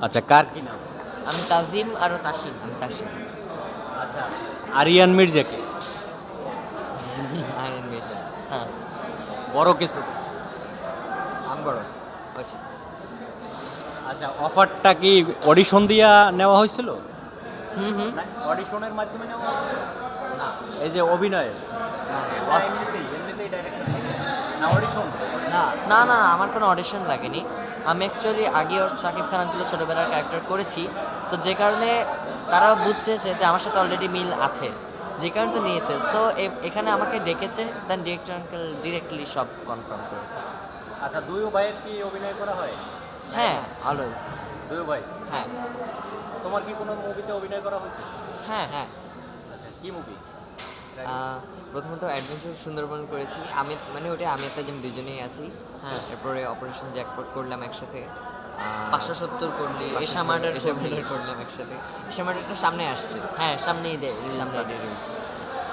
আচ্ছা, কার কি নাম? আমি তাজিম আর তাসিম। আমি তাসিম। আচ্ছা, আরিয়ান মির্জাকে আরিয়ান মির্জা। হ্যাঁ, বড় কিছু। আমি বড়। আচ্ছা। আচ্ছা, অফারটা কি অডিশন দিয়া নেওয়া হয়েছিল? হুম হুম। না, অডিশনের মাধ্যমে নেওয়া হয়েছিল? না, এই যে অভিনয়ের এমনিতেই ডাইরেক্ট না অডিশন? না না না, আমার কোনো অডিশন লাগেনি। আমি অ্যাকচুয়ালি আগেও শাকিব খান আঙ্কেলের ছোটোবেলার ক্যারেক্টার করেছি, তো যে কারণে তারা বুঝছে যে আমার সাথে অলরেডি মিল আছে, যে কারণে তো নিয়েছে। তো এখানে আমাকে ডেকেছে, দেন ডিরেক্টর আঙ্কেল ডিরেক্টলি সব কনফার্ম করেছে। আচ্ছা, দুই ভাইয়ের কি অভিনয় করা হয়? হ্যাঁ, অলওয়েজ। দুই ভাই, হ্যাঁ তোমার কি কোনো মুভিতে অভিনয় করা হয়েছে? হ্যাঁ হ্যাঁ। আচ্ছা, কি মুভি? প্রথমত অ্যাডভেঞ্চার সুন্দরবন করেছি আমি, মানে ওটা আমি একটা যেমন দুজনেই আছি। হ্যাঁ, এরপরে অপারেশন জ্যাকপট করলাম একসাথে। 570 করলি, এশা মার্ডার করলাম একসাথে। এশা মার্ডারটা সামনে আসছে। হ্যাঁ, সামনেই সামনে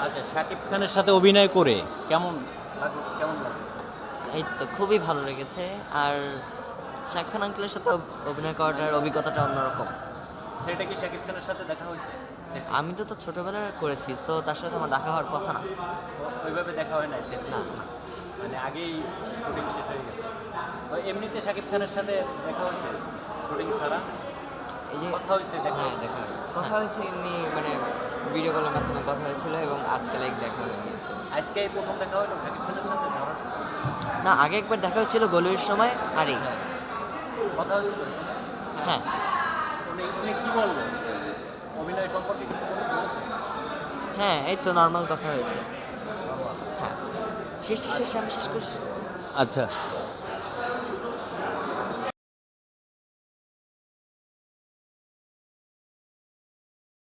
আচ্ছা, শাকিব খানের সাথে অভিনয় করে কেমন কেমন লাগে? এই তো খুবই ভালো লেগেছে। আর শাকিব খান আঙ্কেলের সাথে অভিনয় করাটার অভিজ্ঞতাটা অন্যরকম। সেটা কি শাকিব খানের সাথে দেখা হয়েছে? আমি তো ছোটবেলায় করেছি, সো তার সাথে আমার দেখা হওয়ার কথা না। ওইভাবে দেখা হয় নাই সেটা? না, মানে আগেই শুটিং শেষ হয়ে গেছে। তো এমনিতে শাকিব খানের সাথে দেখা হয়েছে শুটিং ছাড়া? এই যে কথা হয়েছে, দেখা হ্যাঁ, হয়েছে? দেখা কথা হয়েছে এমনি, মানে ভিডিও কলের মাধ্যমে কথা হয়েছিল এবং আজকে লাইক দেখা হয়ে গিয়েছে। আজকে এই প্রথম দেখা হলো শাকিব খানের সাথে ঝড়ের সময়? না, আগে একবার দেখা হয়েছিল গলির সময়। আরে কথা হয়েছিল ওই সময়? হ্যাঁ উনি উনি কি বললেন অভিনয় সম্পর্কে কিছু বলেছে? হ্যাঁ, এই তো নর্মাল কথা হয়েছে। হ্যাঁ, শেষ আমি শেষ করছি। আচ্ছা,